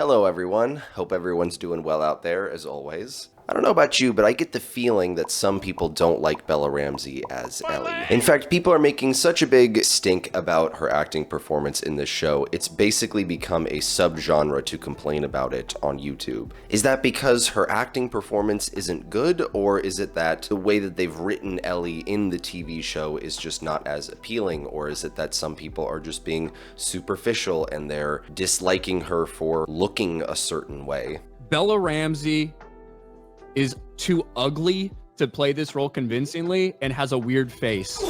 Hello everyone, hope everyone's doing well out there as always. I don't know about you, but I get the feeling that some people don't like Bella Ramsey as Ellie. In fact, people are making such a big stink about her acting performance in this show, it's basically become a subgenre to complain about it on YouTube. Is that because her acting performance isn't good, or is it that the way that they've written Ellie in the TV show is just not as appealing, or is it that some people are just being superficial and they're disliking her for looking a certain way? Bella Ramsey is too ugly to play this role convincingly and has a weird face.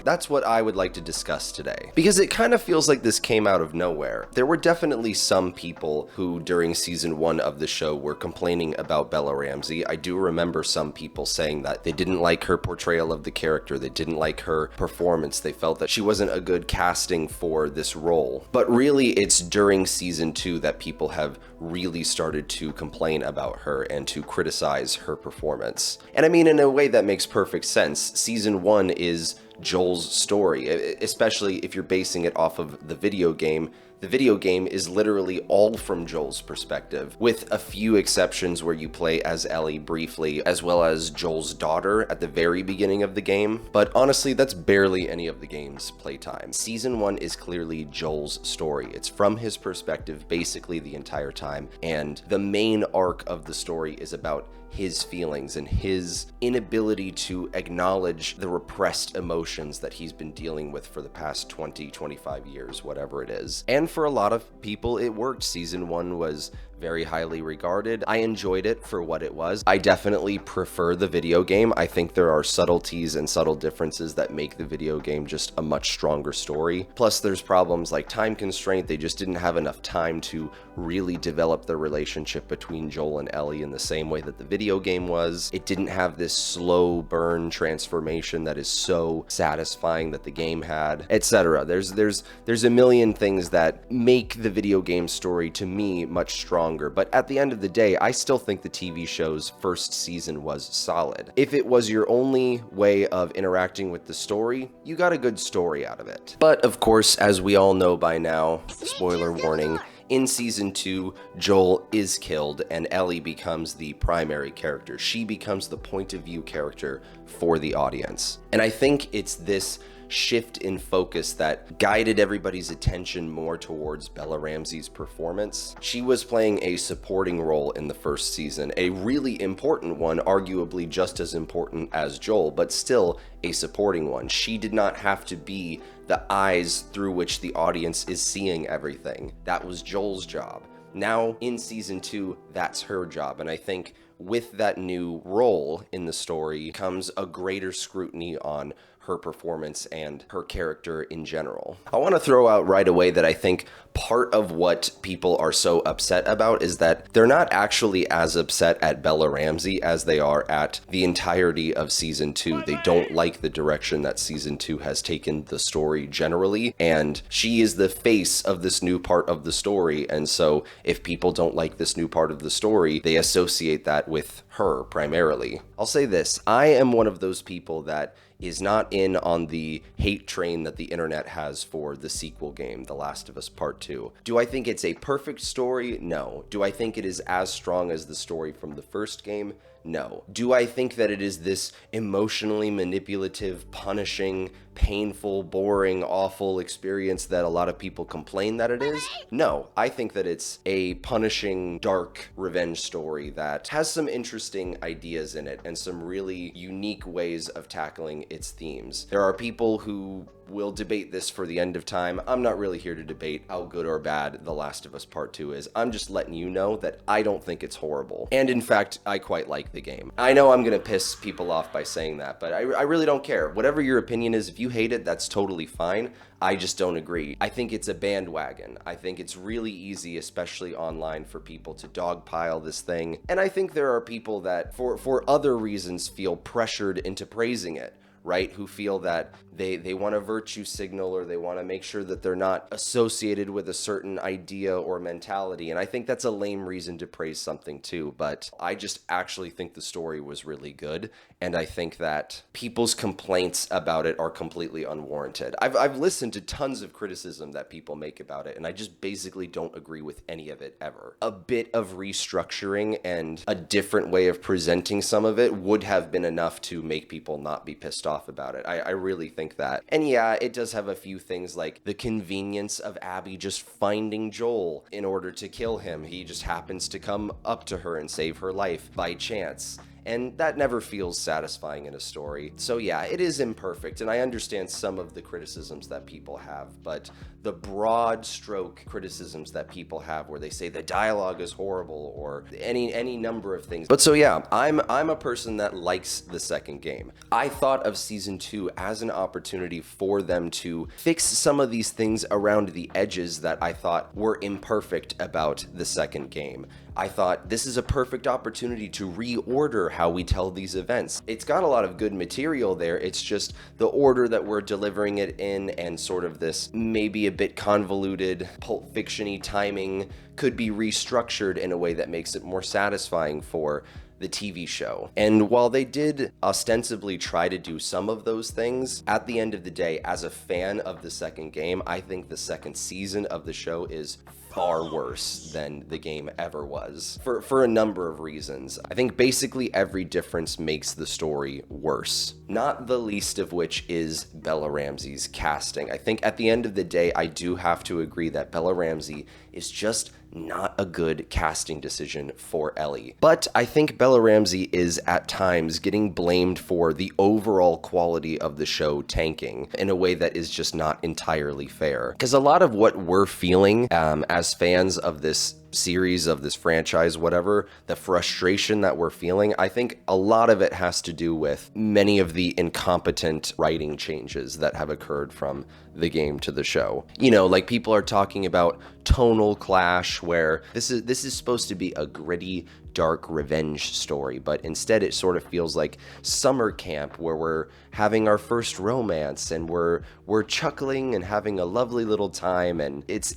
That's what I would like to discuss today, because it kind of feels like this came out of nowhere. There were definitely some people who during season 1 of the show were complaining about Bella Ramsey. I do remember some people saying that they didn't like her portrayal of the character, they didn't like her performance, they felt that she wasn't a good casting for this role. But really, it's during season 2 that people have really started to complain about her and to criticize her performance. And I mean, in a way that makes perfect sense. Season 1 is Joel's story, especially if you're basing it off of the video game. The video game is literally all from Joel's perspective, with a few exceptions where you play as Ellie briefly, as well as Joel's daughter at the very beginning of the game. But honestly, that's barely any of the game's playtime. Season 1 is clearly Joel's story. It's from his perspective basically the entire time, and the main arc of the story is about his feelings and his inability to acknowledge the repressed emotions that he's been dealing with for the past 20, 25 years, whatever it is. And for a lot of people, it worked. Season 1 was very highly regarded. I enjoyed it for what it was. I definitely prefer the video game. I think there are subtleties and subtle differences that make the video game just a much stronger story. Plus, there's problems like time constraint. They just didn't have enough time to really develop the relationship between Joel and Ellie in the same way that the video game was. It didn't have this slow burn transformation that is so satisfying that the game had, etc. There's a million things that make the video game story, to me, much stronger. But at the end of the day, I still think the TV show's first season was solid. If it was your only way of interacting with the story, you got a good story out of it. But of course, as we all know by now, spoiler warning, in season 2, Joel is killed and Ellie becomes the primary character. She becomes the point of view character for the audience. And I think it's this shift in focus that guided everybody's attention more towards Bella Ramsey's performance. She was playing a supporting role in the first season, a really important one, arguably just as important as Joel, but still a supporting one. She did not have to be the eyes through which the audience is seeing everything. That was Joel's job. Now, in season 2, that's her job, and I think with that new role in the story comes a greater scrutiny on her performance and her character in general. I want to throw out right away that I think part of what people are so upset about is that they're not actually as upset at Bella Ramsey as they are at the entirety of season 2. They don't like the direction that season 2 has taken the story generally, and she is the face of this new part of the story, and so if people don't like this new part of the story, they associate that with her primarily. I'll say this, I am one of those people that is not in on the hate train that the internet has for the sequel game, The Last of Us Part 2. Do I think it's a perfect story? No. Do I think it is as strong as the story from the first game? No. Do I think that it is this emotionally manipulative, punishing, painful, boring, awful experience that a lot of people complain that it is? No. I think that it's a punishing, dark revenge story that has some interesting ideas in it and some really unique ways of tackling its themes. There are people who will debate this for the end of time. I'm not really here to debate how good or bad The Last of Us Part 2 is. I'm just letting you know that I don't think it's horrible. And in fact, I quite like the game. I know I'm gonna piss people off by saying that, but I really don't care. Whatever your opinion is, if you hate it, that's totally fine. I just don't agree. I think it's a bandwagon. I think it's really easy, especially online, for people to dogpile this thing. And I think there are people that, for other reasons, feel pressured into praising it. right? Who feel that they want to virtue signal, or they want to make sure that they're not associated with a certain idea or mentality. And I think that's a lame reason to praise something too, but I just actually think the story was really good, and I think that people's complaints about it are completely unwarranted. I've listened to tons of criticism that people make about it, and I just basically don't agree with any of it ever. A bit of restructuring and a different way of presenting some of it would have been enough to make people not be pissed off about it. I really think that. And yeah, it does have a few things like the convenience of Abby just finding Joel in order to kill him. He just happens to come up to her and save her life by chance. And that never feels satisfying in a story. So yeah, it is imperfect, and I understand some of the criticisms that people have, but the broad stroke criticisms that people have where they say the dialogue is horrible or any number of things. But so yeah, I'm a person that likes the second game. I thought of season 2 as an opportunity for them to fix some of these things around the edges that I thought were imperfect about the second game. I thought this is a perfect opportunity to reorder how we tell these events. It's got a lot of good material there, it's just the order that we're delivering it in and sort of this maybe a bit convoluted Pulp Fiction-y timing could be restructured in a way that makes it more satisfying for the TV show. And while they did ostensibly try to do some of those things, at the end of the day, as a fan of the second game, I think the second season of the show is far worse than the game ever was, for a number of reasons. I think basically every difference makes the story worse, not the least of which is Bella Ramsey's casting. I think at the end of the day, I do have to agree that Bella Ramsey is just not a good casting decision for Ellie. But I think Bella Ramsey is at times getting blamed for the overall quality of the show tanking in a way that is just not entirely fair. Because a lot of what we're feeling as fans of this series, of this franchise, whatever, the frustration that we're feeling, I think a lot of it has to do with many of the incompetent writing changes that have occurred from the game to the show. You know, like people are talking about tonal clash, where this is supposed to be a gritty, dark revenge story, but instead it sort of feels like summer camp where we're having our first romance and we're chuckling and having a lovely little time, and it's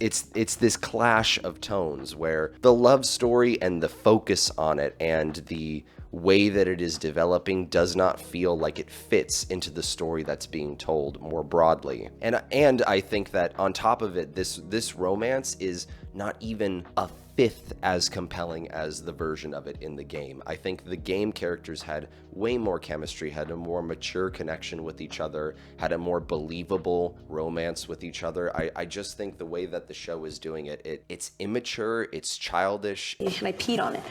this clash of tones where the love story and the focus on it and the way that it is developing does not feel like it fits into the story that's being told more broadly. And I think that on top of it, this romance is not even a fifth as compelling as the version of it in the game. I think the game characters had way more chemistry, had a more mature connection with each other, had a more believable romance with each other. I just think the way that the show is doing it's immature, it's childish. And I peed on it.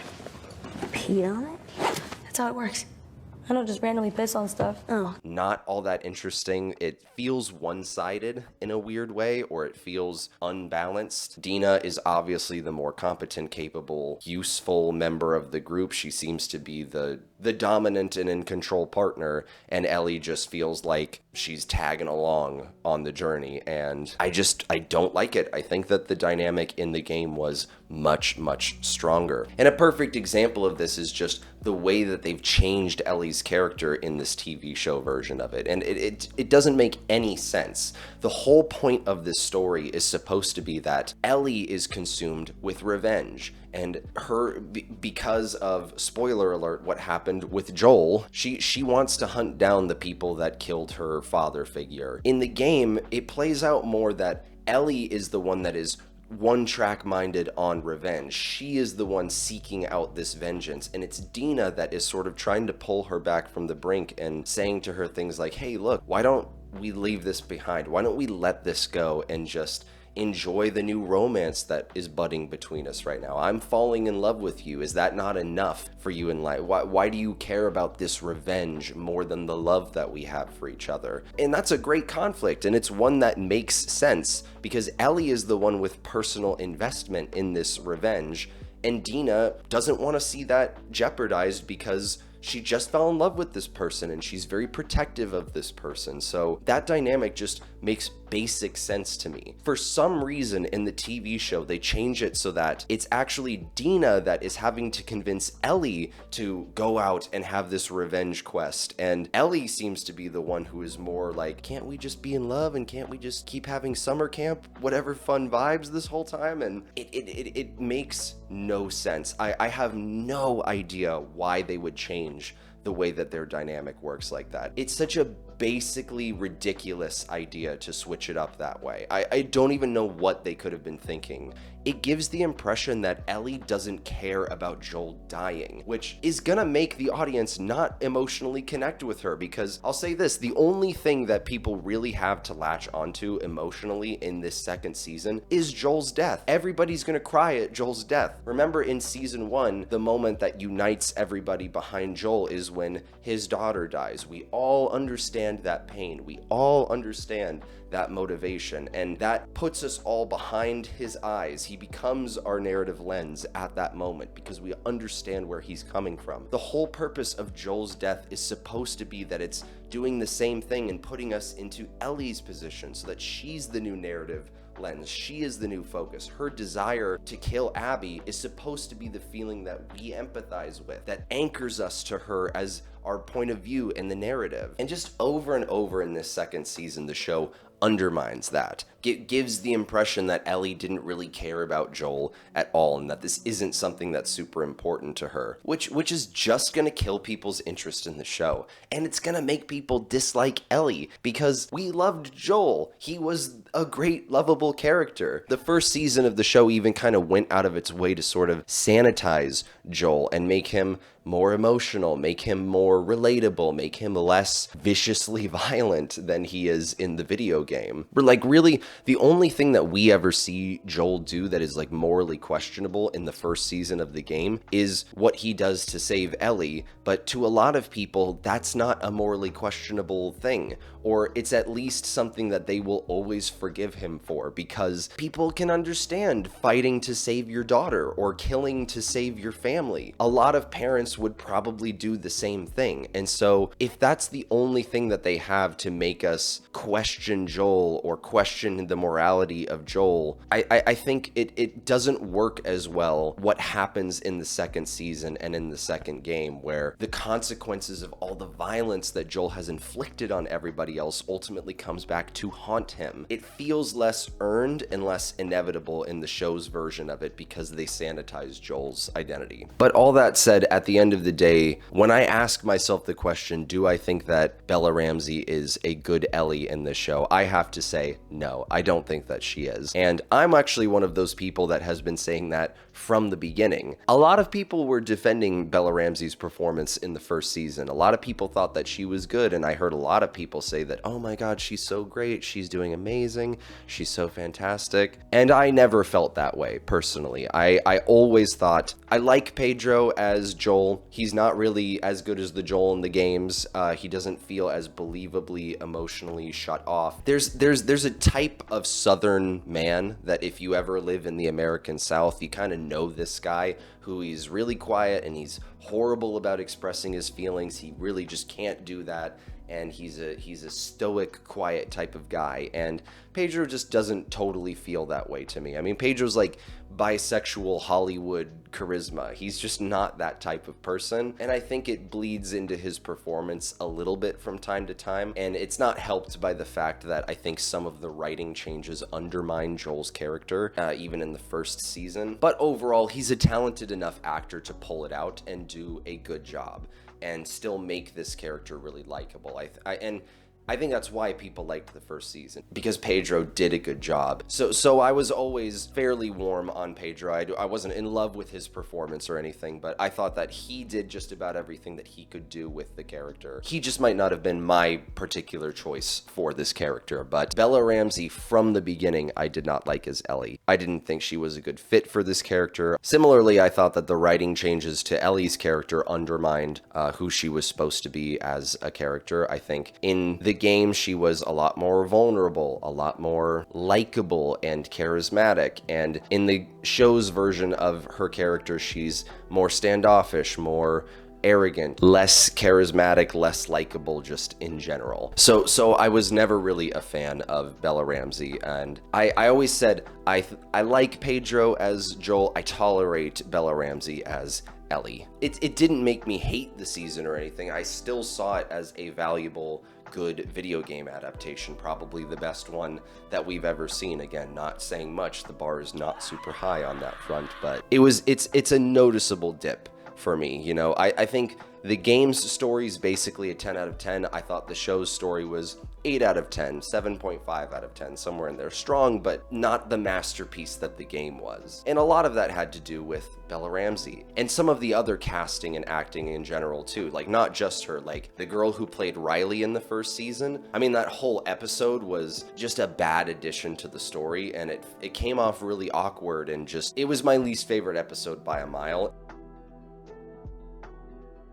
Peed on it? That's how it works. I don't just randomly piss on stuff. Oh. Not all that interesting. It feels one-sided in a weird way, or it feels unbalanced. Dina is obviously the more competent, capable, useful member of the group. She seems to be the dominant and in control partner, and Ellie just feels like she's tagging along on the journey, and I don't like it. I think that the dynamic in the game was much, much stronger. And a perfect example of this is just the way that they've changed Ellie's character in this TV show version of it, and it doesn't make any sense. The whole point of this story is supposed to be that Ellie is consumed with revenge, and because of, spoiler alert, what happened with Joel, she wants to hunt down the people that killed her father figure. In the game, it plays out more that Ellie is the one that is one-track minded on revenge. She is the one seeking out this vengeance, and it's Dina that is sort of trying to pull her back from the brink and saying to her things like, hey, look, why don't we leave this behind? Why don't we let this go and just enjoy the new romance that is budding between us right now? I'm falling in love with you. Is that not enough for you in life? Why do you care about this revenge more than the love that we have for each other? And that's a great conflict, and it's one that makes sense because Ellie is the one with personal investment in this revenge, and Dina doesn't want to see that jeopardized because she just fell in love with this person and she's very protective of this person. So that dynamic just makes basic sense to me. For some reason in the TV show, they change it so that it's actually Dina that is having to convince Ellie to go out and have this revenge quest. And Ellie seems to be the one who is more like, can't we just be in love and can't we just keep having summer camp, whatever fun vibes this whole time? And it makes no sense. I have no idea why they would change the way that their dynamic works like that. It's such a basically ridiculous idea to switch it up that way. I don't even know what they could have been thinking. It gives the impression that Ellie doesn't care about Joel dying, which is gonna make the audience not emotionally connect with her, because I'll say this, the only thing that people really have to latch onto emotionally in this second season is Joel's death. Everybody's gonna cry at Joel's death. Remember in season 1, the moment that unites everybody behind Joel is when his daughter dies. We all understand that pain. We all understand that motivation, and that puts us all behind his eyes. He becomes our narrative lens at that moment because we understand where he's coming from. The whole purpose of Joel's death is supposed to be that it's doing the same thing and putting us into Ellie's position so that she's the new narrative lens. She is the new focus. Her desire to kill Abby is supposed to be the feeling that we empathize with, that anchors us to her as our point of view in the narrative. And just over and over in this second season, the show undermines that. It gives the impression that Ellie didn't really care about Joel at all and that this isn't something that's super important to her, which is just gonna kill people's interest in the show. And it's gonna make people dislike Ellie because we loved Joel. He was a great, lovable character. The first season of the show even kind of went out of its way to sort of sanitize Joel and make him more emotional, make him more relatable, make him less viciously violent than he is in the video game. But like really, the only thing that we ever see Joel do that is like morally questionable in the first season of the game is what he does to save Ellie. But to a lot of people, that's not a morally questionable thing, or it's at least something that they will always forgive him for, because people can understand fighting to save your daughter or killing to save your family. A lot of parents would probably do the same thing. And so if that's the only thing that they have to make us question Joel or question the morality of Joel, I think it doesn't work as well what happens in the second season and in the second game, where the consequences of all the violence that Joel has inflicted on everybody else ultimately comes back to haunt him. It feels less earned and less inevitable in the show's version of it because they sanitize Joel's identity. But all that said, at the end of the day, when I ask myself the question, do I think that Bella Ramsey is a good Ellie in this show? I have to say, no, I don't think that she is. And I'm actually one of those people that has been saying that from the beginning. A lot of people were defending Bella Ramsey's performance in the first season. A lot of people thought that she was good, and I heard a lot of people say that, oh my god, she's so great, she's doing amazing, she's so fantastic. And I never felt that way, personally. I always thought, I like Pedro as Joel. He's not really as good as the Joel in the games. He doesn't feel as believably emotionally shut off. There's a type of Southern man that if you ever live in the American South, you kind of know this guy who he's really quiet and he's horrible about expressing his feelings. He really just can't do that. And he's a stoic, quiet type of guy. And Pedro just doesn't totally feel that way to me. I mean, Pedro's like bisexual Hollywood charisma. He's just not that type of person. And I think it bleeds into his performance a little bit from time to time. And it's not helped by the fact that I think some of the writing changes undermine Joel's character, even in the first season. But overall, he's a talented enough actor to pull it out and do a good job and still make this character really likable. I think that's why people liked the first season, because Pedro did a good job. So I was always fairly warm on Pedro. I wasn't in love with his performance or anything, but I thought that he did just about everything that he could do with the character. He just might not have been my particular choice for this character, but Bella Ramsey from the beginning, I did not like as Ellie. I didn't think she was a good fit for this character. Similarly, I thought that the writing changes to Ellie's character undermined who she was supposed to be as a character. I think in the game, she was a lot more vulnerable, a lot more likable and charismatic, and in the show's version of her character, she's more standoffish, more arrogant, less charismatic, less likable just in general. So I was never really a fan of Bella Ramsey, and I always said I like Pedro as Joel. I tolerate Bella Ramsey as Ellie. It didn't make me hate the season or anything. I still saw it as a valuable, good video game adaptation, probably the best one that we've ever seen. Again, not saying much, the bar is not super high on that front, but it's a noticeable dip for me. You know, I think the game's story is basically a 10 out of 10. I thought the show's story was 8 out of 10, 7.5 out of 10, somewhere in there. Strong, but not the masterpiece that the game was. And a lot of that had to do with Bella Ramsey and some of the other casting and acting in general too. Like, not just her, like the girl who played Riley in the first season. I mean, that whole episode was just a bad addition to the story, and it came off really awkward, and just, it was my least favorite episode by a mile.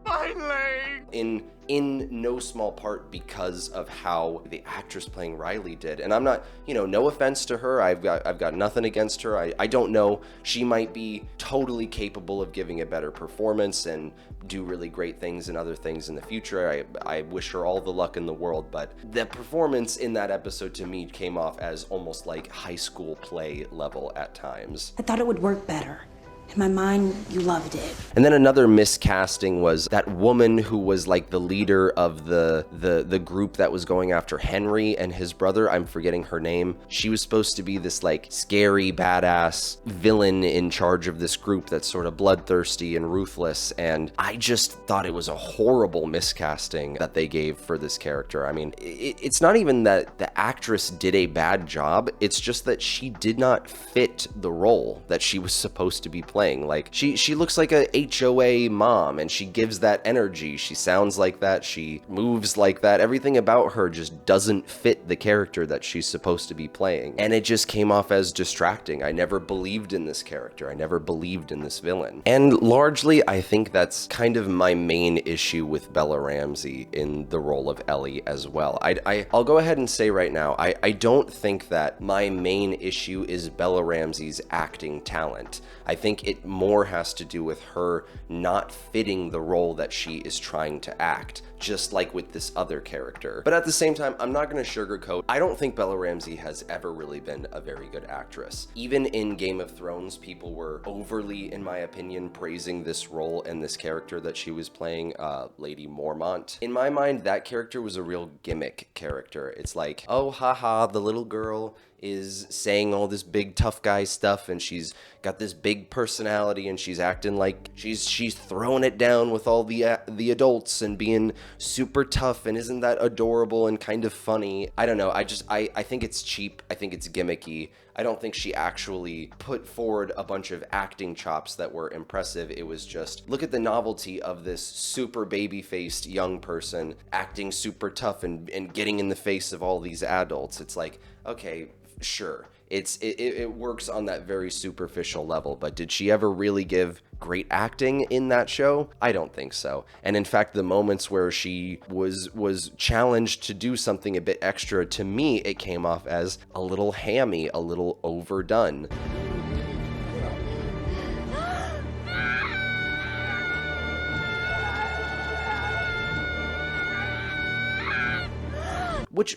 Finally! In no small part because of how the actress playing Riley did. And I'm not, you know, no offense to her, I've got nothing against her. I don't know, she might be totally capable of giving a better performance and do really great things and other things in the future. I wish her all the luck in the world, but the performance in that episode to me came off as almost like high school play level at times. I thought it would work better. In my mind, you loved it. And then another miscasting was that woman who was like the leader of the group that was going after Henry and his brother. I'm forgetting her name. She was supposed to be this like scary, badass villain in charge of this group that's sort of bloodthirsty and ruthless. And I just thought it was a horrible miscasting that they gave for this character. I mean, it's not even that the actress did a bad job. It's just that she did not fit the role that she was supposed to be playing. Like, she looks like a HOA mom, and she gives that energy. She sounds like that. She moves like that. Everything about her just doesn't fit the character that she's supposed to be playing. And it just came off as distracting. I never believed in this character. I never believed in this villain. And largely, I think that's kind of my main issue with Bella Ramsey in the role of Ellie as well. I'll go ahead and say right now, I don't think that my main issue is Bella Ramsey's acting talent. I think it more has to do with her not fitting the role that she is trying to act, just like with this other character. But at the same time, I'm not going to sugarcoat. I don't think Bella Ramsey has ever really been a very good actress. Even in Game of Thrones, people were overly, in my opinion, praising this role and this character that she was playing, Lady Mormont. In my mind, that character was a real gimmick character. It's like, oh, haha, the little girl is saying all this big tough guy stuff, and she's got this big personality, and she's acting like she's throwing it down with all the adults and being super tough, and isn't that adorable and kind of funny? I don't know. I think it's cheap. I think it's gimmicky. I don't think she actually put forward a bunch of acting chops that were impressive. It was just, look at the novelty of this super baby-faced young person acting super tough and getting in the face of all these adults. It's like, okay, sure. It works on that very superficial level, but did she ever really give great acting in that show? I don't think so. And in fact, the moments where she was challenged to do something a bit extra, to me, it came off as a little hammy, a little overdone.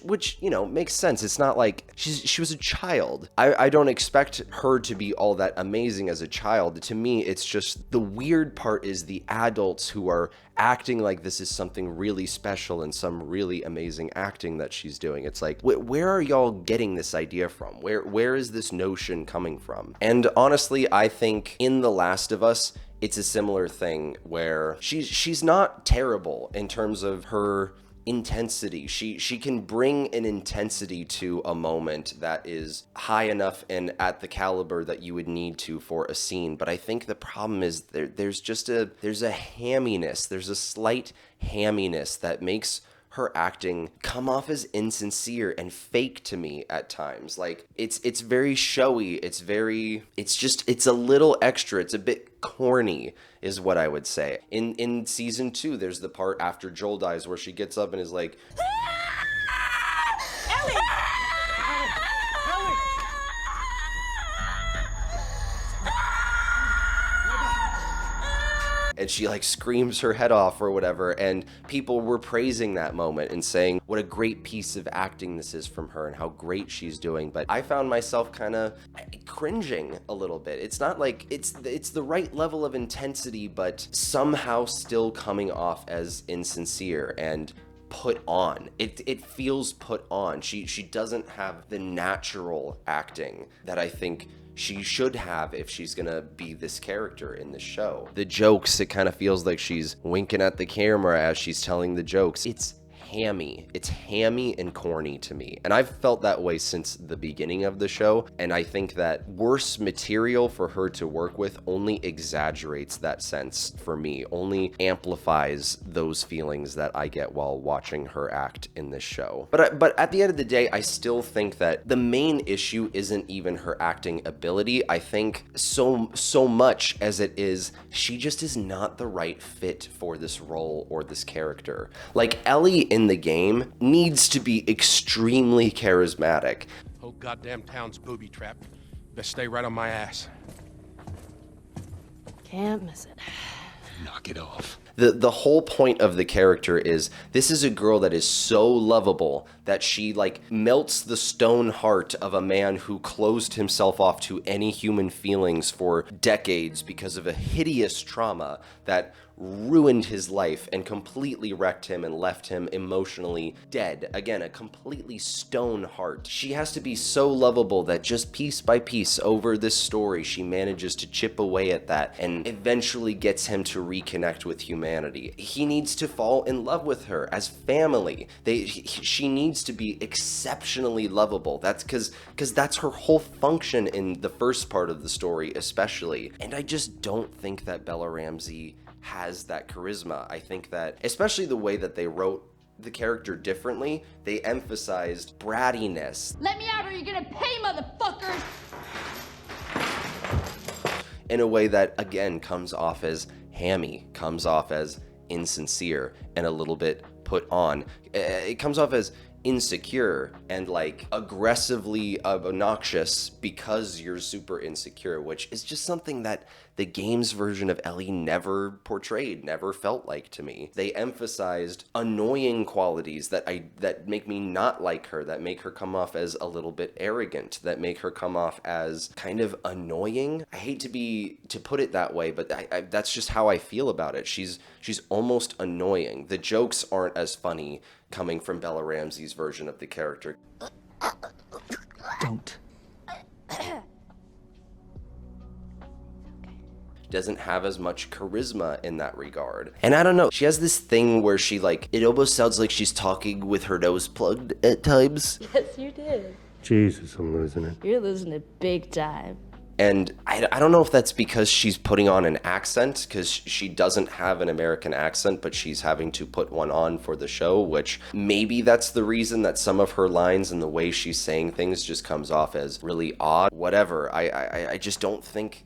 Which, you know, makes sense. It's not like she was a child. I don't expect her to be all that amazing as a child. To me, it's just the weird part is the adults who are acting like this is something really special and some really amazing acting that she's doing. It's like, where are y'all getting this idea from? Where is this notion coming from? And honestly, I think in The Last of Us, it's a similar thing where she's not terrible in terms of her intensity. She can bring an intensity to a moment that is high enough and at the caliber that you would need to for a scene. But I think the problem is there's a hamminess. There's a slight hamminess that makes her acting come off as insincere and fake to me at times. Like, it's very showy. It's a little extra. It's a bit corny is what I would say. In season 2, there's the part after Joel dies where she gets up and is like, Ellie! and she like screams her head off or whatever, and people were praising that moment and saying what a great piece of acting this is from her and how great she's doing. But I found myself kind of cringing a little bit. It's not like it's the right level of intensity, but somehow still coming off as insincere and put on. It feels put on. She doesn't have the natural acting that I think she should have if she's gonna be this character in the show. The jokes, it kind of feels like she's winking at the camera as she's telling the jokes. It's hammy. It's hammy and corny to me. And I've felt that way since the beginning of the show. And I think that worse material for her to work with only exaggerates that sense for me, only amplifies those feelings that I get while watching her act in this show. But at the end of the day, I still think that the main issue isn't even her acting ability. I think so much as it is, she just is not the right fit for this role or this character. Like Ellie in the game needs to be extremely charismatic. Whole goddamn town's booby trapped. Best stay right on my ass. Can't miss it. Knock it off. The whole point of the character is this is a girl that is so lovable that she like melts the stone heart of a man who closed himself off to any human feelings for decades because of a hideous trauma that ruined his life and completely wrecked him and left him emotionally dead. Again, a completely stone heart. She has to be so lovable that just piece by piece over this story, she manages to chip away at that and eventually gets him to reconnect with humanity. He needs to fall in love with her as family. She needs to be exceptionally lovable. That's because that's her whole function in the first part of the story, especially. And I just don't think that Bella Ramsey has that charisma. I think that, especially the way that they wrote the character differently, they emphasized brattiness. Let me out or you're gonna pay, motherfuckers! In a way that, again, comes off as hammy, comes off as insincere, and a little bit put on. It comes off as insecure and like aggressively obnoxious because you're super insecure, which is just something that the game's version of Ellie never portrayed, never felt like to me. They emphasized annoying qualities that make me not like her, that make her come off as a little bit arrogant, that make her come off as kind of annoying. I hate to put it that way, but that's just how I feel about it. She's almost annoying. The jokes aren't as funny coming from Bella Ramsey's version of the character. Don't. Doesn't have as much charisma in that regard. And I don't know, she has this thing where she like, it almost sounds like she's talking with her nose plugged at times. Yes, you did. Jesus, I'm losing it. You're losing it big time. And I don't know if that's because she's putting on an accent, because she doesn't have an American accent, but she's having to put one on for the show, which maybe that's the reason that some of her lines and the way she's saying things just comes off as really odd. Whatever. I just don't think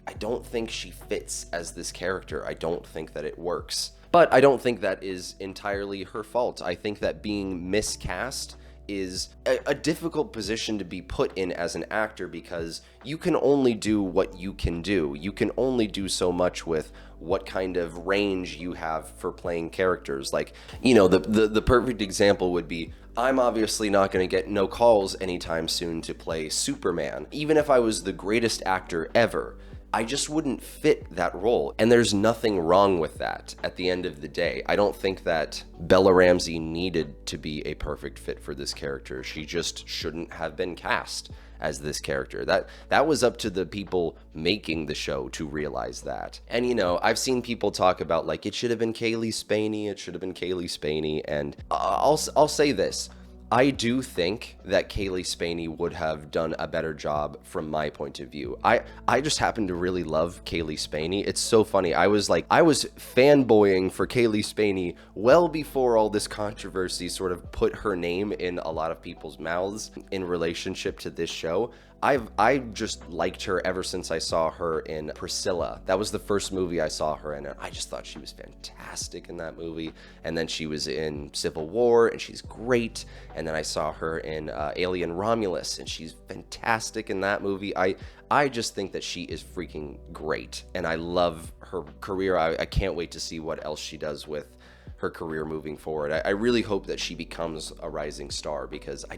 she fits as this character. I don't think that it works. But I don't think that is entirely her fault. I think that being miscast is a difficult position to be put in as an actor, because you can only do what you can do. You can only do so much with what kind of range you have for playing characters. Like, you know, the perfect example would be, I'm obviously not going to get no calls anytime soon to play Superman. Even if I was the greatest actor ever, I just wouldn't fit that role. And there's nothing wrong with that at the end of the day. I don't think that Bella Ramsey needed to be a perfect fit for this character. She just shouldn't have been cast as this character. That was up to the people making the show to realize that. And you know, I've seen people talk about like, it should have been Kaylee Spaney, and I'll say this. I do think that Kaylee Spaney would have done a better job from my point of view. I just happen to really love Kaylee Spaney. It's so funny. I was fanboying for Kaylee Spaney well before all this controversy sort of put her name in a lot of people's mouths in relationship to this show. I just liked her ever since I saw her in Priscilla. That was the first movie I saw her in, and I just thought she was fantastic in that movie. And then she was in Civil War, and she's great. And then I saw her in Alien Romulus, and she's fantastic in that movie. I just think that she is freaking great, and I love her career. I can't wait to see what else she does with her career moving forward. I really hope that she becomes a rising star, because I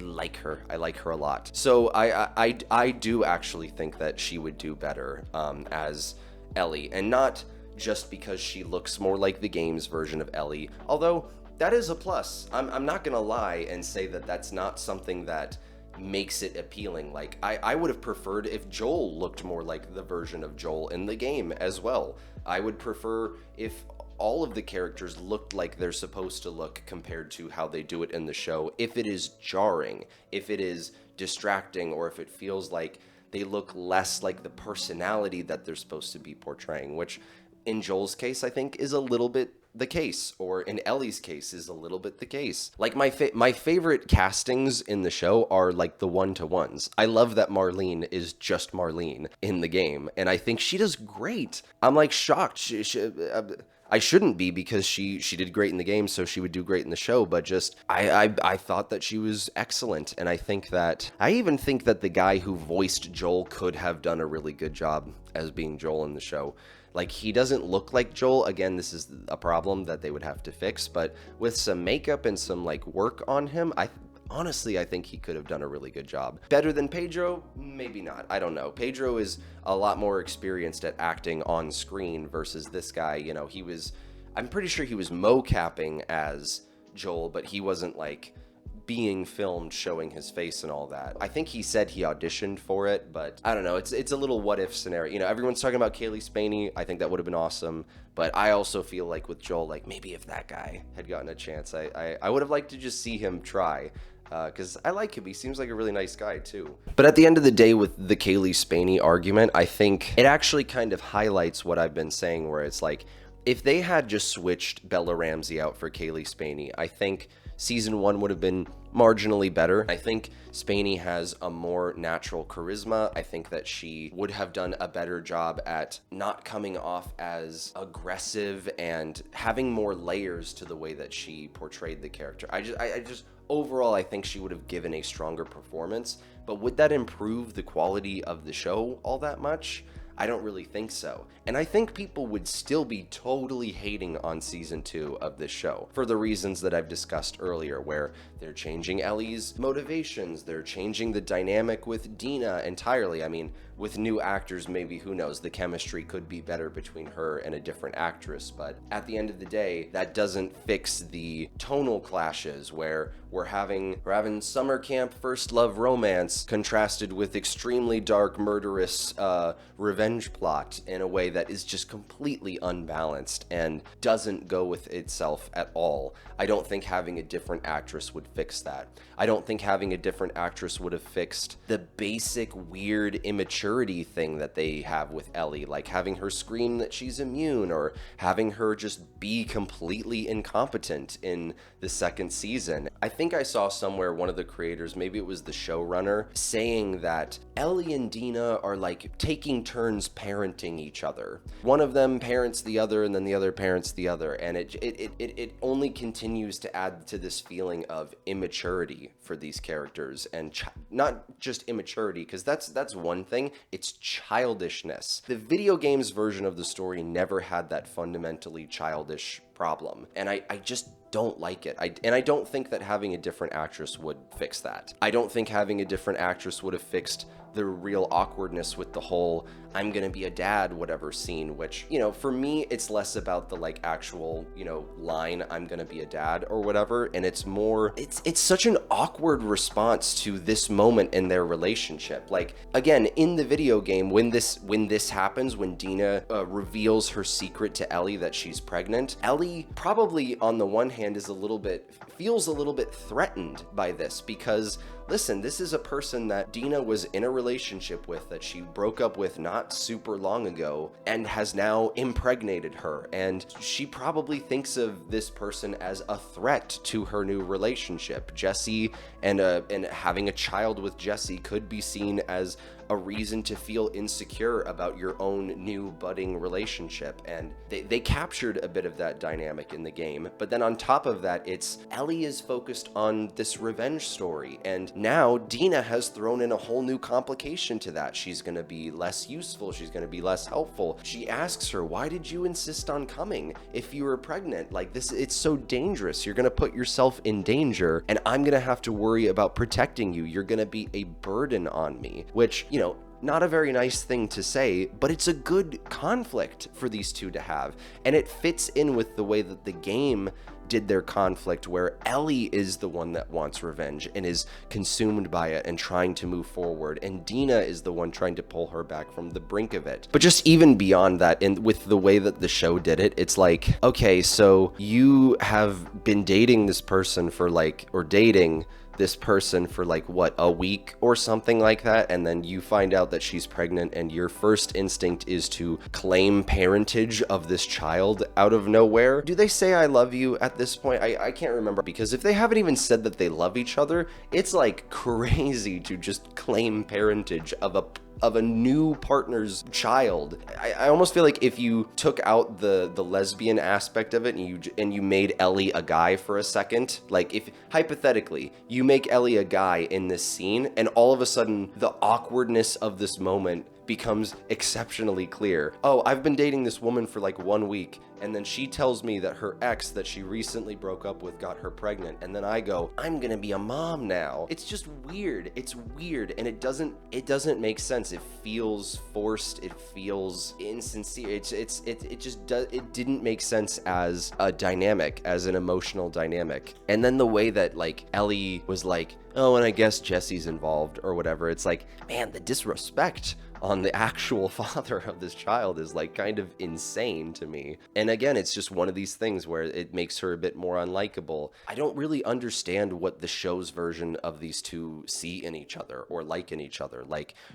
like her. I like her a lot. So I do actually think that she would do better as Ellie, and not just because she looks more like the game's version of Ellie, although that is a plus. I'm not gonna lie and say that that's not something that makes it appealing. Like, I would have preferred if Joel looked more like the version of Joel in the game as well. I would prefer if all of the characters looked like they're supposed to look compared to how they do it in the show. If it is jarring, if it is distracting, or if it feels like they look less like the personality that they're supposed to be portraying, which in Joel's case, I think, is a little bit the case, or in Ellie's case is a little bit the case. Like, my favorite castings in the show are like the one-to-ones. I love that Marlene is just Marlene in the game, and I think she does great. I'm like shocked. I shouldn't be, because she did great in the game, so she would do great in the show, but just I thought that she was excellent. And I even think that the guy who voiced Joel could have done a really good job as being Joel in the show. Like, he doesn't look like Joel. Again, this is a problem that they would have to fix, but with some makeup and some like work on him, honestly, I think he could have done a really good job. Better than Pedro? Maybe not. I don't know. Pedro is a lot more experienced at acting on screen versus this guy. You know, I'm pretty sure he was mo-capping as Joel, but he wasn't like being filmed showing his face and all that. I think he said he auditioned for it, but I don't know. It's a little what if scenario. You know, everyone's talking about Kaylee Spaney. I think that would have been awesome, but I also feel like with Joel, like, maybe if that guy had gotten a chance, I would have liked to just see him try. Because I like him. He seems like a really nice guy, too. But at the end of the day, with the Kaylee Spaney argument, I think it actually kind of highlights what I've been saying, where it's like, if they had just switched Bella Ramsey out for Kaylee Spaney, I think season 1 would have been marginally better. I think Spaney has a more natural charisma. I think that she would have done a better job at not coming off as aggressive and having more layers to the way that she portrayed the character. I just overall, I think she would have given a stronger performance, but would that improve the quality of the show all that much? I don't really think so. And I think people would still be totally hating on season 2 of this show for the reasons that I've discussed earlier, where they're changing Ellie's motivations, they're changing the dynamic with Dina entirely. I mean, with new actors, maybe, who knows, the chemistry could be better between her and a different actress, but at the end of the day, that doesn't fix the tonal clashes where we're having summer camp first love romance contrasted with extremely dark murderous revenge plot in a way that is just completely unbalanced and doesn't go with itself at all. I don't think having a different actress would fix that. I don't think having a different actress would have fixed the basic weird immaturity thing that they have with Ellie, like having her scream that she's immune, or having her just be completely incompetent in the second season. I think I saw somewhere one of the creators, maybe it was the showrunner, saying that Ellie and Dina are like taking turns parenting each other. One of them parents the other, and then the other parents the other, and it only continues to add to this feeling of immaturity for these characters, and not just immaturity, because that's one thing, it's childishness. The video games version of the story never had that fundamentally childish problem, and I just don't like it. And I don't think that having a different actress would fix that. I don't think having a different actress would have fixed the real awkwardness with the whole I'm gonna be a dad whatever scene, which, you know, for me it's less about the like actual, you know, line I'm gonna be a dad or whatever, and it's more it's such an awkward response to this moment in their relationship. Like, again, in the video game, when this happens, when Dina reveals her secret to Ellie that she's pregnant, Ellie probably on the one hand feels a little bit threatened by this, because listen, this is a person that Dina was in a relationship with, that she broke up with not super long ago, and has now impregnated her. And she probably thinks of this person as a threat to her new relationship. Jesse and having a child with Jesse could be seen as a reason to feel insecure about your own new budding relationship. And they captured a bit of that dynamic in the game. But then on top of that, it's Ellie is focused on this revenge story. And now Dina has thrown in a whole new complication to that. She's going to be less useful. She's going to be less helpful. She asks her, why did you insist on coming if you were pregnant? Like this, it's so dangerous. You're going to put yourself in danger, and I'm going to have to worry about protecting you. You're going to be a burden on me, which, you know, not a very nice thing to say, but it's a good conflict for these two to have. And it fits in with the way that the game did their conflict, where Ellie is the one that wants revenge and is consumed by it and trying to move forward, and Dina is the one trying to pull her back from the brink of it. But just even beyond that, and with the way that the show did it, it's like, okay, so you have been dating this person for dating this person for what, a week or something like that, and then you find out that she's pregnant, and your first instinct is to claim parentage of this child out of nowhere. Do they say I love you at this point? I can't remember, because if they haven't even said that they love each other, it's like crazy to just claim parentage of a new partner's child. I almost feel like if you took out the lesbian aspect of it and you made Ellie a guy for a second, like if hypothetically you make Ellie a guy in this scene, and all of a sudden the awkwardness of this moment becomes exceptionally clear. Oh, I've been dating this woman for 1 week, and then she tells me that her ex that she recently broke up with got her pregnant, and then I go, I'm gonna be a mom now. It's just weird. It's weird, and it doesn't make sense. It feels forced. It feels insincere. It didn't make sense as a dynamic, as an emotional dynamic. And then the way that Ellie was like, oh, and I guess Jesse's involved or whatever. It's like, man, the disrespect on the actual father of this child is kind of insane to me. And again, it's just one of these things where it makes her a bit more unlikable. I don't really understand what the show's version of these two see in each other or like in each other.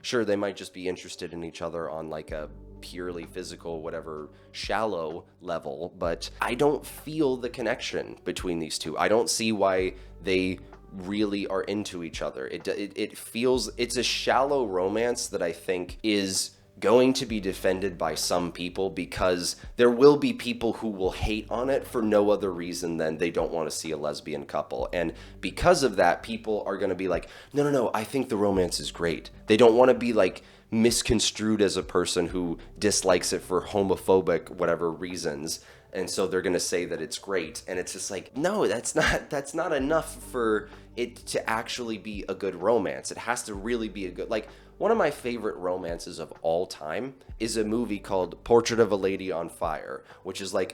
Sure, they might just be interested in each other on a purely physical, whatever, shallow level, but I don't feel the connection between these two. I don't see why they really are into each other. It feels, it's a shallow romance that I think is going to be defended by some people, because there will be people who will hate on it for no other reason than they don't want to see a lesbian couple. And because of that, people are going to be like, no, I think the romance is great. They don't want to be misconstrued as a person who dislikes it for homophobic whatever reasons. And so they're going to say that it's great. And it's just no, that's not enough for it to actually be a good romance. It has to really be a good, one of my favorite romances of all time is a movie called Portrait of a Lady on Fire, which is the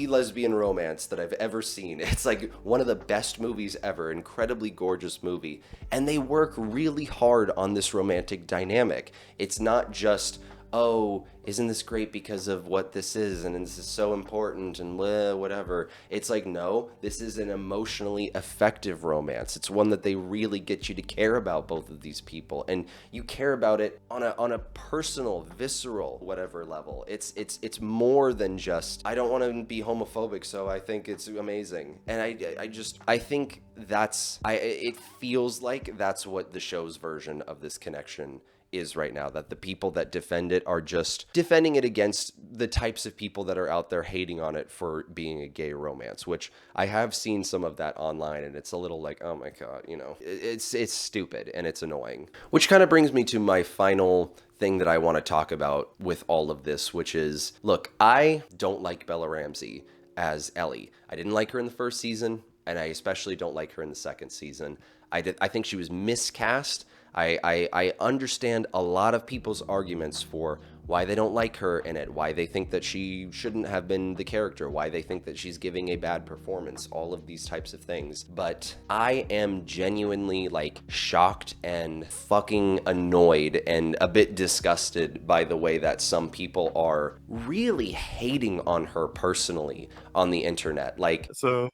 lesbian romance that I've ever seen. It's one of the best movies ever, incredibly gorgeous movie. And they work really hard on this romantic dynamic. It's not just, oh, isn't this great because of what this is, and this is so important, and whatever. It's no, this is an emotionally effective romance. It's one that they really get you to care about both of these people, and you care about it on a personal, visceral, whatever level. It's more than just, I don't want to be homophobic, so I think it's amazing. And I think it feels like that's what the show's version of this connection is right now, that the people that defend it are just defending it against the types of people that are out there hating on it for being a gay romance, which I have seen some of that online, and it's a little oh my God, it's stupid and it's annoying. Which kind of brings me to my final thing that I want to talk about with all of this, which is, look, I don't like Bella Ramsey as Ellie. I didn't like her in the first season, and I especially don't like her in the second season. I think she was miscast. I understand a lot of people's arguments for why they don't like her in it, why they think that she shouldn't have been the character, why they think that she's giving a bad performance, all of these types of things. But I am genuinely shocked and fucking annoyed and a bit disgusted by the way that some people are really hating on her personally on the internet. So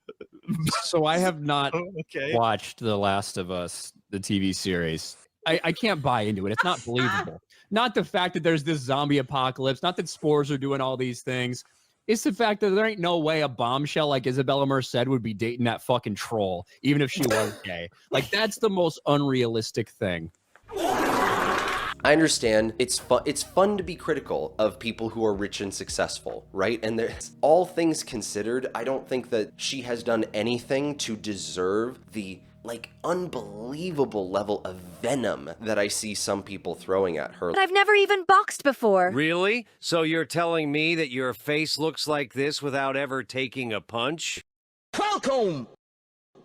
So I have not Okay. watched The Last of Us, the TV series. I can't buy into it. It's not believable. Not the fact that there's this zombie apocalypse, not that spores are doing all these things. It's the fact that there ain't no way a bombshell like Isabella Merced would be dating that fucking troll, even if she was gay. Like, that's the most unrealistic thing. I understand it's fun to be critical of people who are rich and successful, right? And there's all things considered, I don't think that she has done anything to deserve the like unbelievable level of venom that I see some people throwing at her. But I've never even boxed before. Really? So you're telling me that your face looks like this without ever taking a punch? Falcon!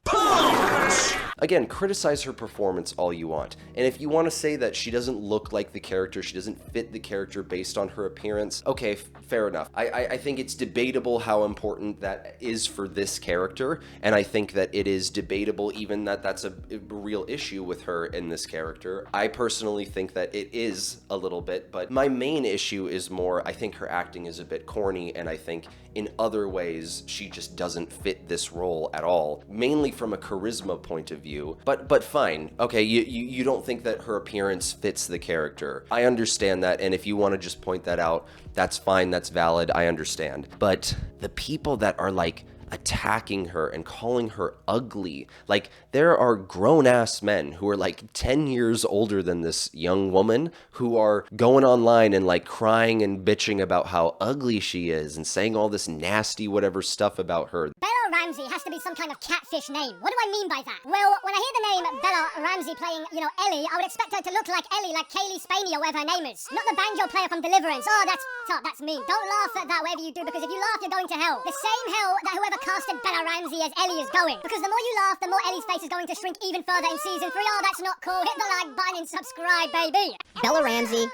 Punch! Again, criticize her performance all you want. And if you want to say that she doesn't look like the character, she doesn't fit the character based on her appearance, okay, fair enough. I think it's debatable how important that is for this character, and I think that it is debatable even that that's a real issue with her in this character. I personally think that it is a little bit, but my main issue is more, I think her acting is a bit corny, and I think in other ways she just doesn't fit this role at all, mainly from a charisma point of view. But fine, okay, you don't think that her appearance fits the character. I understand that, and if you want to just point that out, that's fine, that's valid, I understand. But the people that are like attacking her and calling her ugly, like there are grown-ass men who are like 10 years older than this young woman who are going online and like crying and bitching about how ugly she is and saying all this nasty whatever stuff about her. Bella Ramsey has to be some kind of catfish name. What do I mean by that? Well, when I hear the name Bella Ramsey playing, Ellie, I would expect her to look like Ellie, like Kaylee Spaney or whatever her name is. Not the banjo player from Deliverance. Oh, that's mean. Don't laugh at that whatever you do, because if you laugh, you're going to hell. The same hell that whoever casted Bella Ramsey as Ellie is going. Because the more you laugh, the more Ellie's face is going to shrink even further in season 3. Oh, that's not cool. Hit the like button and subscribe, baby. Bella Ramsey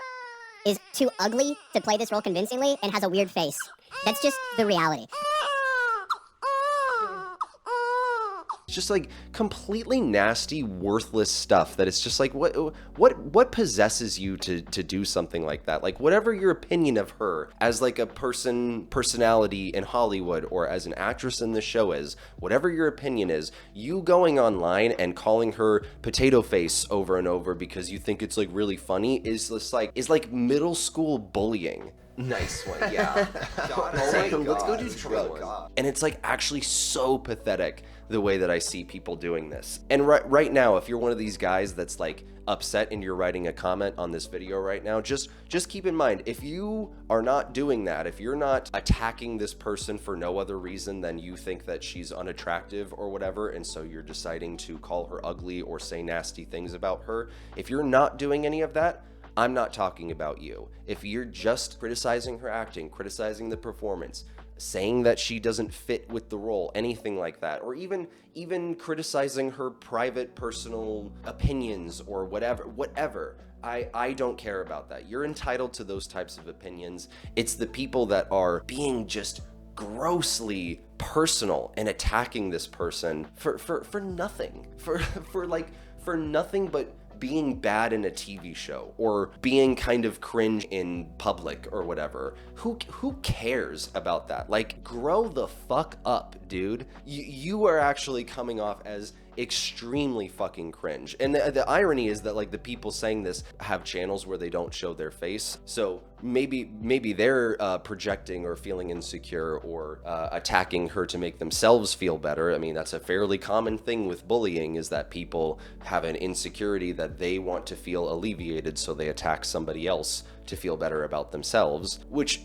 is too ugly to play this role convincingly and has a weird face. That's just the reality. It's just like completely nasty, worthless stuff that it's just like, what possesses you to do something like that? Like, whatever your opinion of her as like a personality in Hollywood or as an actress in the show is, whatever your opinion is, you going online and calling her potato face over and over because you think it's like really funny is like middle school bullying. Nice one, yeah. Let's go do drugs. And it's like actually so pathetic the way that I see people doing this. And right now, if you're one of these guys that's like upset and you're writing a comment on this video right now, just keep in mind, if you are not doing that, if you're not attacking this person for no other reason than you think that she's unattractive or whatever, and so you're deciding to call her ugly or say nasty things about her, if you're not doing any of that, I'm not talking about you. If you're just criticizing her acting, criticizing the performance, saying that she doesn't fit with the role, anything like that, or even criticizing her private personal opinions or whatever, I don't care about that. You're entitled to those types of opinions. It's the people that are being just grossly personal and attacking this person for nothing, for nothing but being bad in a TV show or being kind of cringe in public or whatever. Who cares about that? Like, grow the fuck up, dude. You are actually coming off as extremely fucking cringe. And the irony is that like the people saying this have channels where they don't show their face, so maybe they're projecting or feeling insecure or attacking her to make themselves feel better. I mean, that's a fairly common thing with bullying, is that people have an insecurity that they want to feel alleviated, so they attack somebody else to feel better about themselves, which,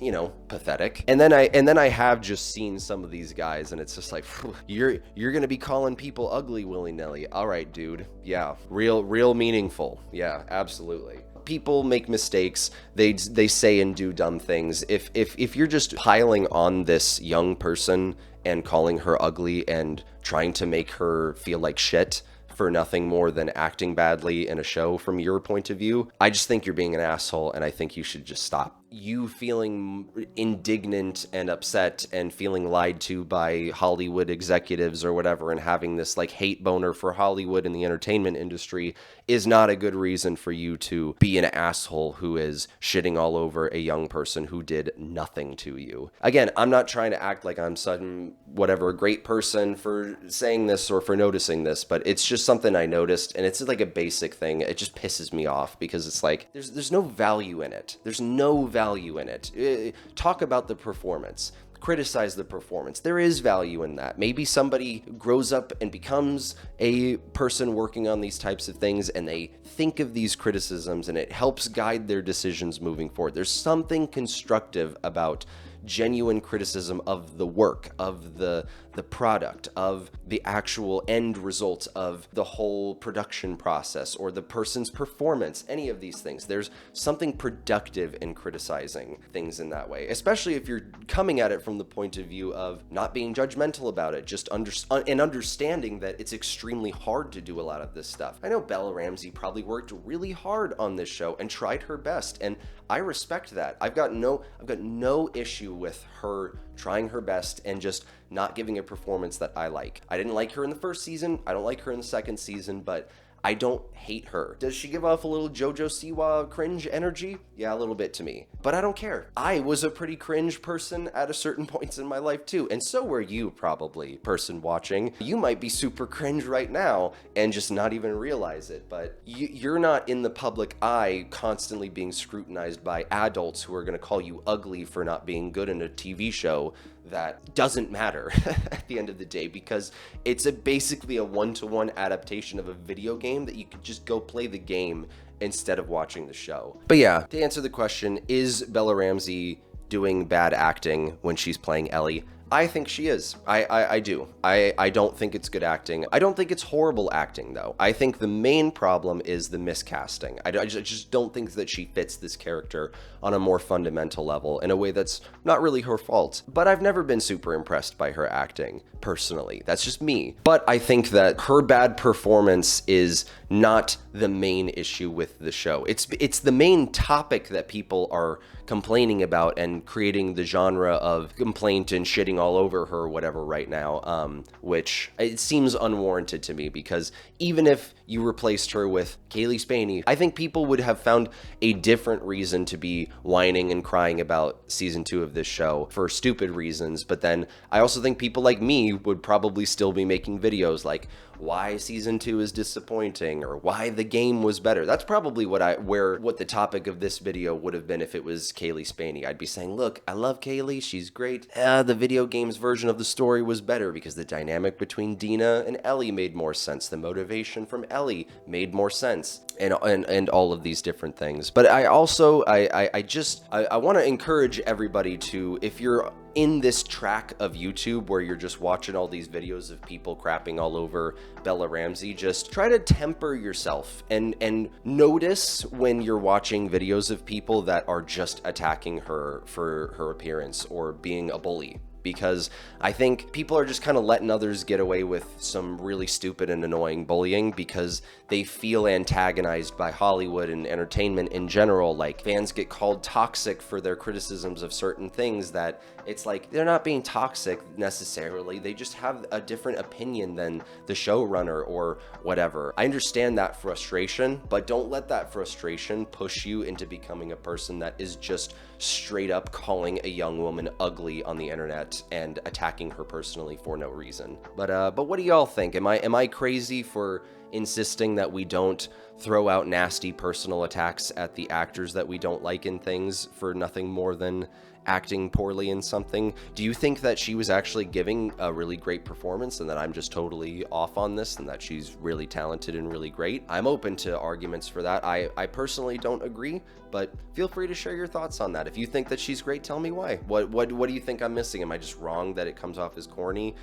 pathetic. And then I have just seen some of these guys and it's just like, you're gonna be calling people ugly willy-nilly. All right, dude. Yeah, real meaningful. Yeah, absolutely. People make mistakes. They say and do dumb things. If you're just piling on this young person and calling her ugly and trying to make her feel like shit for nothing more than acting badly in a show from your point of view, I just think you're being an asshole, and I think you should just stop. you feeling indignant and upset and feeling lied to by Hollywood executives or whatever, and having this like hate boner for Hollywood and the entertainment industry is not a good reason for you to be an asshole who is shitting all over a young person who did nothing to you. Again, I'm not trying to act like I'm some whatever great person for saying this or for noticing this, but it's just something I noticed, and it's like a basic thing. It just pisses me off because it's like there's no value in it. There's no value in it. Talk about the performance. Criticize the performance. There is value in that. Maybe somebody grows up and becomes a person working on these types of things, and they think of these criticisms, and it helps guide their decisions moving forward. There's something constructive about genuine criticism of the work, of the product, of the actual end result of the whole production process or the person's performance, any of these things. There's something productive in criticizing things in that way, especially if you're coming at it from the point of view of not being judgmental about it, just understanding that it's extremely hard to do a lot of this stuff. I know Bella Ramsey probably worked really hard on this show and tried her best, and I respect that. I've got no issue with her trying her best and just not giving a performance that I like. I didn't like her in the first season. I don't like her in the second season, but I don't hate her. Does she give off a little JoJo Siwa cringe energy? Yeah, a little bit to me, but I don't care. I was a pretty cringe person at a certain points in my life too, and so were you probably, person watching. You might be super cringe right now and just not even realize it, but you're not in the public eye constantly being scrutinized by adults who are gonna call you ugly for not being good in a TV show that doesn't matter at the end of the day, because it's basically a one-to-one adaptation of a video game that you could just go play the game instead of watching the show. But yeah, to answer the question, is Bella Ramsey doing bad acting when she's playing Ellie? I think she is. I do. I don't think it's good acting. I don't think it's horrible acting, though. I think the main problem is the miscasting. I just don't think that she fits this character on a more fundamental level in a way that's not really her fault. But I've never been super impressed by her acting, personally. That's just me. But I think that her bad performance is not the main issue with the show. It's the main topic that people are complaining about and creating the genre of complaint and shitting all over her or whatever right now, which it seems unwarranted to me, because even if you replaced her with Kaylee Spaney, I think people would have found a different reason to be whining and crying about season 2 of this show for stupid reasons. But then I also think people like me would probably still be making videos like why season 2 is disappointing or why the game was better. That's probably what the topic of this video would have been if it was Kaylee Spaney. I'd be saying, look, I love Kaylee, she's great. The video game's version of the story was better because the dynamic between Dina and Ellie made more sense. The motivation from Ellie made more sense, and all of these different things. But I also, I want to encourage everybody to, if you're in this track of YouTube where you're just watching all these videos of people crapping all over Bella Ramsey, just try to temper yourself and notice when you're watching videos of people that are just attacking her for her appearance or being a bully. Because I think people are just kind of letting others get away with some really stupid and annoying bullying because they feel antagonized by Hollywood and entertainment in general. Like, fans get called toxic for their criticisms of certain things that it's like they're not being toxic necessarily. They just have a different opinion than the showrunner or whatever. I understand that frustration, but don't let that frustration push you into becoming a person that is just straight up calling a young woman ugly on the internet and attacking her personally for no reason. But what do y'all think? Am I crazy for insisting that we don't throw out nasty personal attacks at the actors that we don't like in things for nothing more than acting poorly in something? Do you think that she was actually giving a really great performance and that I'm just totally off on this and that she's really talented and really great? I'm open to arguments for that. I personally don't agree, but feel free to share your thoughts on that. If you think that she's great, tell me why. What do you think I'm missing? Am I just wrong that it comes off as corny?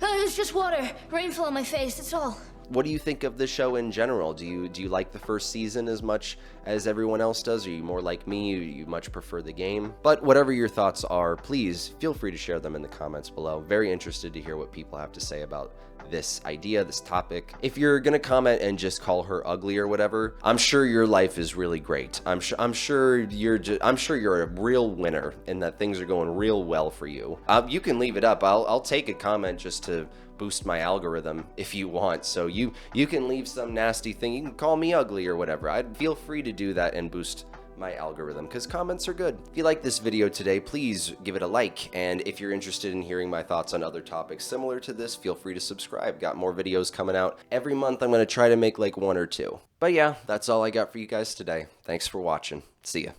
It's just water. Rain fell on my face, that's all. What do you think of the show in general? Do you like the first season as much as everyone else does? Are you more like me? You much prefer the game? But whatever your thoughts are, please feel free to share them in the comments below. Very interested to hear what people have to say about this idea, this topic. If you're gonna comment and just call her ugly or whatever, I'm sure your life is really great. I'm sure you're a real winner and that things are going real well for you. You can leave it up. I'll take a comment just to boost my algorithm if you want. So you can leave some nasty thing. You can call me ugly or whatever. I'd feel free to do that and boost my algorithm, because comments are good. If you like this video today, please give it a like, and if you're interested in hearing my thoughts on other topics similar to this, feel free to subscribe. Got more videos coming out every month. I'm going to try to make like 1 or 2. But yeah, that's all I got for you guys today. Thanks for watching. See ya.